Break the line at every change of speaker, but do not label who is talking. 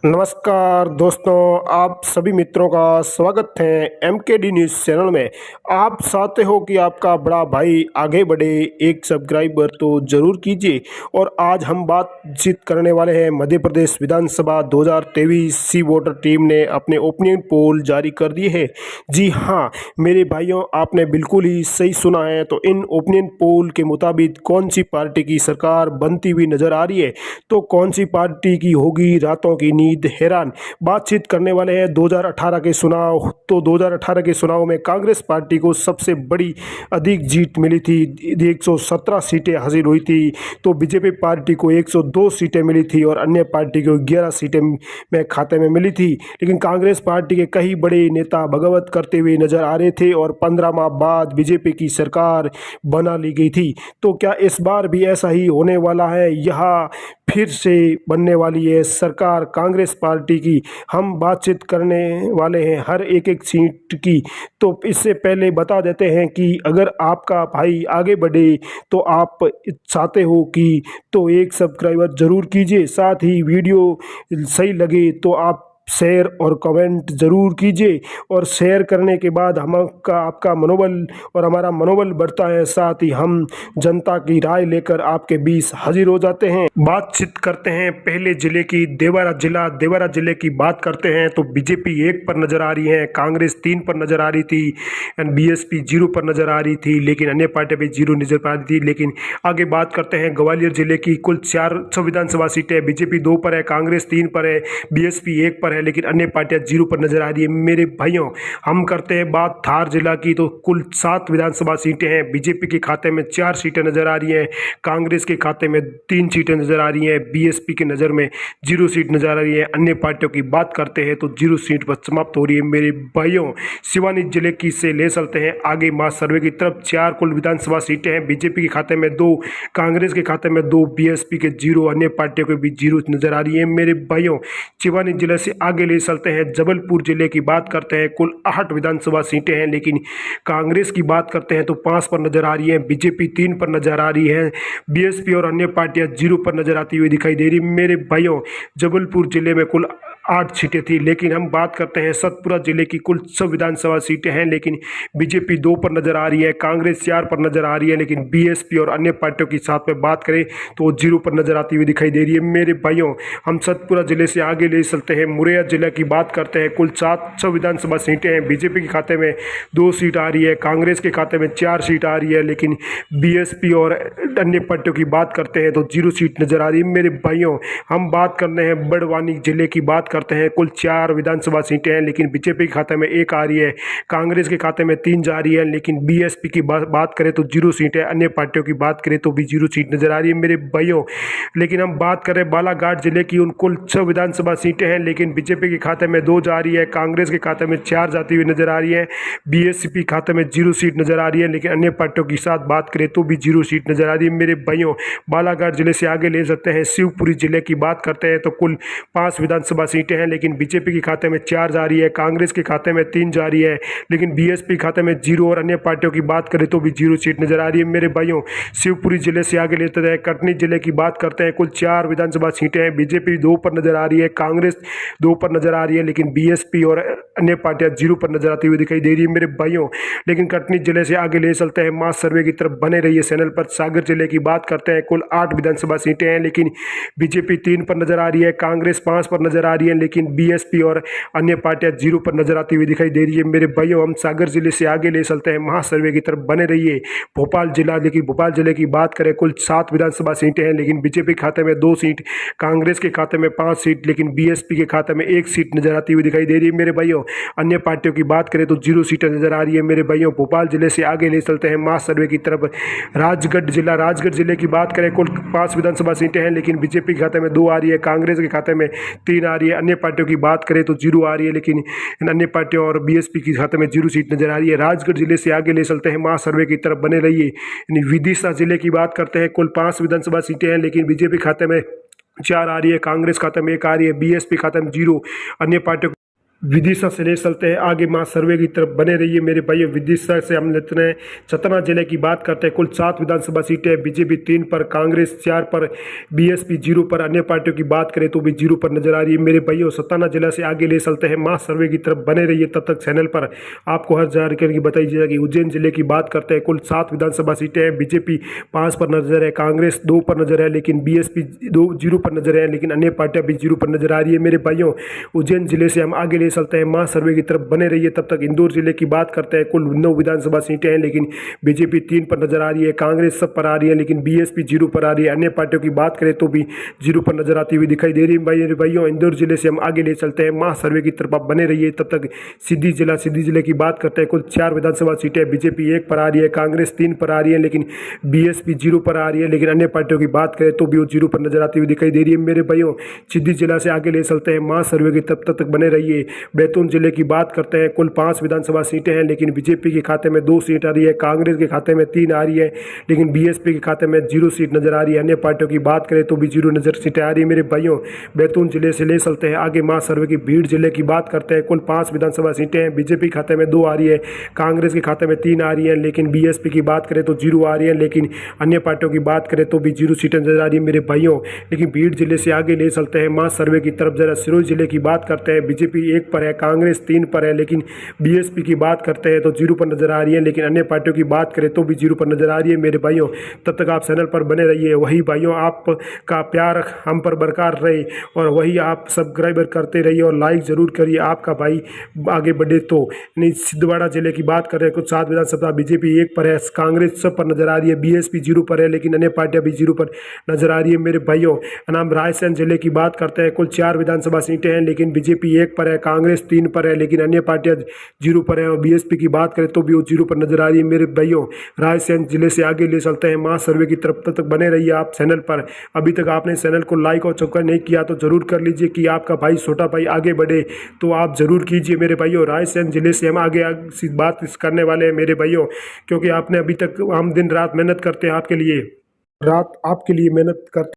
नमस्कार दोस्तों, आप सभी मित्रों का स्वागत है MKD न्यूज़ चैनल में। आप चाहते हो कि आपका बड़ा भाई आगे बढ़े, एक सब्सक्राइबर तो ज़रूर कीजिए। और आज हम बातचीत करने वाले हैं मध्य प्रदेश विधानसभा 2023 सी वोटर टीम ने अपने ओपिनियन पोल जारी कर दिए हैं। जी हाँ मेरे भाइयों, आपने बिल्कुल ही सही सुना है। तो इन ओपिनियन पोल के मुताबिक कौन सी पार्टी की सरकार बनती हुई नजर आ रही है, तो कौन सी पार्टी की होगी रातों की नींद हैरान। बातचीत करने वाले हैं 2018 के चुनाव। तो 2018 के चुनाव में कांग्रेस पार्टी को सबसे बड़ी अधिक जीत मिली थी, 117 सीटें हासिल हुई थी। तो बीजेपी पार्टी को 102 सीटें मिली थी और अन्य पार्टी को 11 सीटें में खाते में मिली थी। लेकिन कांग्रेस पार्टी के कई बड़े नेता बगावत करते हुए नजर आ रहे थे और 15 माह बाद बीजेपी की सरकार बना ली गई थी। तो क्या इस बार भी ऐसा ही होने वाला है? यह फिर से बनने वाली है सरकार कांग्रेस पार्टी की। हम बातचीत करने वाले हैं हर एक एक सीट की। तो इससे पहले बता देते हैं कि अगर आपका भाई आगे बढ़े तो आप चाहते हो कि तो एक सब्सक्राइबर ज़रूर कीजिए। साथ ही वीडियो सही लगे तो आप शेयर और कमेंट ज़रूर कीजिए। और शेयर करने के बाद हम आपका मनोबल और हमारा मनोबल बढ़ता है। साथ ही हम जनता की राय लेकर आपके बीच हाजिर हो जाते हैं। बातचीत करते हैं पहले जिले की, देवरा जिले की बात करते हैं। तो बीजेपी 1 पर नजर आ रही है, कांग्रेस 3 पर नजर आ रही थी, बीएसपी 0 पर नजर आ रही थी, लेकिन अन्य पार्टी भी 0 नजर आ रही थी। लेकिन आगे बात करते हैं ग्वालियर जिले की। कुल 400 विधानसभा सीटें बीजेपी 2 पर है, कांग्रेस 3 पर है, बीएसपी 1 पर है, लेकिन अन्य पार्टियां 0 पर नजर आ रही है। मेरे भाइयों, हम करते हैं बात थार जिला की। तो कुल 7 विधानसभा सीटें हैं, बीजेपी के खाते में 4 सीटें नजर आ रही हैं, कांग्रेस के खाते में 3 सीटें नजर आ रही हैं, बीएसपी के नज़र में 0 सीट नजर आ रही है। अन्य पार्टियों की बात करते हैं तो 0 सीट पर समाप्त हो रही है। मेरे भाइयों, शिवानी जिले की से ले चलते हैं आगे मास सर्वे की तरफ। 4 कुल विधानसभा सीटें हैं, बीजेपी के खाते में 2, कांग्रेस के खाते में 2, बीएसपी के 0, अन्य पार्टियों के भी 0 नजर आ रही है। मेरे भाइयों, शिवानी जिले से आगे ले चलते हैं जबलपुर जिले की बात करते हैं। कुल 8 विधानसभा सीटें हैं, लेकिन कांग्रेस की बात करते हैं तो 5 पर नजर आ रही है, बीजेपी 3 पर नजर आ रही है, बीएसपी और अन्य पार्टियां 0 पर नजर आती हुई दिखाई दे रही। मेरे भाइयों, जबलपुर जिले में कुल 8 सीटें थी, लेकिन हम बात करते हैं सतपुरा जिले की। कुल 100 विधानसभा सीटें हैं, लेकिन बीजेपी 2 पर नजर आ रही है, कांग्रेस 4 पर नजर आ रही है, लेकिन बीएसपी और अन्य पार्टियों की साथ में बात करें तो 0 पर नजर आती हुई दिखाई दे रही है। मेरे भाइयों, हम सतपुरा जिले से आगे ले चलते हैं, मुरैया जिले की बात करते हैं। कुल 700 विधानसभा सीटें हैं, बीजेपी के खाते में 2 सीट आ रही है, कांग्रेस के खाते में 4 सीट आ रही है, लेकिन बीएसपी और अन्य पार्टियों की बात करते हैं तो 0 सीट नजर आ रही है। मेरे भाइयों, हम बात करते हैं बड़वानी जिले की बात करते हैं। कुल 4 विधानसभा सीटें हैं, लेकिन बीजेपी के खाते में 1 आ रही है, कांग्रेस के खाते में 3 जा रही है, लेकिन बीएसपी की बात करें तो 0 सीट है, अन्य पार्टियों की बात करें तो भी 0 सीट नजर आ रही है। मेरे भाइयों, लेकिन हम बात करें बालाघाट जिले की, उन कुल 6 विधानसभा सीटें हैं, लेकिन बीजेपी के खाते में 2 जा रही है, कांग्रेस के खाते में 4 जाती हुई नजर आ रही है, बीएसपी खाते में 0 सीट नजर आ रही है, लेकिन अन्य पार्टियों की साथ बात करें तो भी 0 सीट नजर आ रही है। मेरे भाइयों, बालाघाट जिले से आगे ले सकते हैं, शिवपुरी जिले की बात करते हैं तो कुल 5 विधानसभा सीटें हैं, लेकिन बीजेपी के खाते में 4 जा रही है, कांग्रेस के खाते में 3 जा रही है, लेकिन बीएसपी खाते में 0 और अन्य पार्टियों की बात करें तो भी 0 सीट नजर आ रही है। मेरे भाइयों, शिवपुरी जिले से आगे लेते हैं, कटनी जिले की बात करते हैं। कुल 4 विधानसभा सीटें हैं, बीजेपी 2 पर नजर आ रही है, कांग्रेस 2 पर नजर आ रही है, लेकिन बीएसपी और अन्य पार्टियां 0 पर नजर आती हुई दिखाई दे रही है। मेरे भाइयों, लेकिन कटनी जिले से आगे ले चलते हैं, मास सर्वे की तरफ बने रहिए चैनल पर। सागर जिले की बात करते हैं, कुल 8 विधानसभा सीटें हैं, लेकिन बीजेपी 3 पर नजर आ रही है, कांग्रेस 5 पर नजर आ रही है, लेकिन बीएसपी और अन्य पार्टियां 0 पर नजर आती हुई दिखाई दे रही है। मेरे भाइयों, हम सागर जिले से आगे ले चलते हैं, महासर्वे की तरफ बने रहिए। भोपाल जिला, लेकिन भोपाल जिले की बात करें, कुल 7 विधानसभा सीटें हैं, लेकिन बीजेपी खाते में 2 सीट, कांग्रेस के खाते में 5 सीट, लेकिन बीएसपी के खाते में 1 सीट नजर आती हुई दिखाई दे रही है। मेरे भाइयों, अन्य पार्टियों की बात करें तो 0 सीटें नजर आ रही है। मेरे भाइयों, भोपाल जिले से आगे ले चलते हैं, महासर्वे की तरफ। राजगढ़ जिले की बात करें, कुल 5 विधानसभा सीटें हैं, लेकिन बीजेपी के खाते में 2 आ रही है, कांग्रेस के खाते में 3 आ रही है, अन्य पार्टियों की बात करें तो 0 आ रही है, लेकिन अन्य पार्टियों और बीएसपी के खाते में 0 सीट नजर आ रही है। राजगढ़ जिले से आगे ले चलते हैं, महासर्वे की तरफ बने रहिए। विदिशा जिले की बात करते हैं, कुल 5 विधानसभा सीटें हैं, लेकिन बीजेपी खाते में 4 आ रही है, कांग्रेस खाते में 1 आ रही है, बीएसपी खाते में 0, अन्य पार्टियों विदिशा से ले चलते हैं आगे मां सर्वे की तरफ। बने रहिए मेरे भाइयों। विदिशा से हम लेते हैं सतना जिले की बात करते हैं। कुल 7 विधानसभा सीटें, बीजेपी 3 पर, कांग्रेस 4 पर, बीएसपी 0 पर। अन्य पार्टियों की बात करें तो भी 0 पर नजर आ रही है मेरे भाइयों। सतना जिला से आगे ले चलते हैं मां सर्वे की तरफ। बने रहिए तब तक चैनल पर, आपको हर जानकारी बताई जाएगी। उज्जैन जिले की बात करते हैं। कुल 7 विधानसभा सीटें हैं, बीजेपी 5 पर नजर है, कांग्रेस 2 पर नजर है, लेकिन बीएसपी 0 पर नजर है, लेकिन अन्य पार्टियां भी 0 पर नजर आ रही है मेरे भाइयों। उज्जैन जिले से हम आगे ले चलते हैं मां सर्वे की तरफ। बने रहिए तब तक। इंदौर जिले की बात करते हैं। कुल 9 विधानसभा सीटें हैं, लेकिन बीजेपी 3 पर नजर आ रही है, कांग्रेस सब पर आ रही है, लेकिन बीएसपी 0 पर आ रही है। अन्य पार्टियों की बात करें तो भी 0 पर नजर आती हुई दिखाई दे रही है मेरे भाइयों। इंदौर जिले से हम आगे ले चलते हैं मां सर्वे की तरफ। आप बने रहिए तब तक। सिद्धि जिले की बात करते हैं। कुल 4 विधानसभा सीटें, बीजेपी 1 पर आ रही है, कांग्रेस 3 पर आ रही है, लेकिन बीएसपी 0 पर आ रही है, लेकिन अन्य पार्टियों की बात करें तो भी वो 0 पर नजर आती हुई दिखाई दे रही है मेरे भाइयों। सिद्धि जिला से आगे ले चलते हैं मां सर्वे की तब तक बने रहिए। बैतूल जिले की बात करते हैं। कुल 5 विधानसभा सीटें हैं, लेकिन बीजेपी के खाते में 2 सीट आ रही है, कांग्रेस के खाते में 3 आ रही है, लेकिन बीएसपी के खाते में 0 सीट नजर आ रही है। अन्य पार्टियों की बात करें तो भी 0 नजर सीटें आ रही है मेरे भाइयों। बैतूल जिले से ले चलते हैं आगे मां सर्वे की। भीड़ जिले की बात करते हैं। कुल 5 विधानसभा सीटें हैं, बीजेपी खाते में 2 आ रही है, कांग्रेस के खाते में 3 आ रही है, लेकिन बीएसपी की बात करें तो 0 आ रही है, लेकिन अन्य पार्टियों की बात करें तो भी 0 सीटें नजर आ रही है मेरे भाइयों। लेकिन भीड़ जिले से आगे ले चलते हैं मां सर्वे की तरफ। जरा सिरोही जिले की बात करते हैं। बीजेपी 1 पर है, कांग्रेस 3 पर है, लेकिन बीएसपी की बात करते हैं तो 0 पर नजर आ रही है, लेकिन अन्य पार्टियों की बात करें तो भी 0 पर नजर आ रही है मेरे भाइयों। तब तक आप चैनल पर बने रहिए। वही भाइयों आपका प्यार हम पर बरकरार रहे, और वही आप सब्सक्राइबर करते रहिए और लाइक जरूर करिए। आपका भाई आगे बढ़े तो नहीं। सिद्धवाड़ा जिले की बात कर रहे हैं। कुछ 7 विधानसभा, बीजेपी 1 पर है, कांग्रेस सब पर नजर आ रही है, बीएसपी 0 पर है, लेकिन अन्य पार्टियां भी 0 पर नजर आ रही है मेरे भाइयों। अनाम रायसेन जिले की बात करते हैं। कुल 4 विधानसभा सीटें हैं, लेकिन बीजेपी 1 पर है, कांग्रेस 3 पर है, लेकिन अन्य पार्टियां 0 पर है, और बीएसपी की बात करें तो भी वो 0 पर नजर आ रही है मेरे भाइयों। रायसेन जिले से आगे ले चलते हैं मां सर्वे की तरफ। तब तक बने रहिए आप चैनल पर। अभी तक आपने चैनल को लाइक और सब्सक्राइब नहीं किया तो जरूर कर लीजिए कि आपका भाई छोटा भाई आगे बढ़े, तो आप जरूर कीजिए मेरे भाइयों। रायसेन जिले से हम आगे बात करने वाले हैं मेरे भाइयों, क्योंकि आपने अभी तक हम दिन रात मेहनत करते हैं आपके लिए, रात आपके लिए मेहनत करते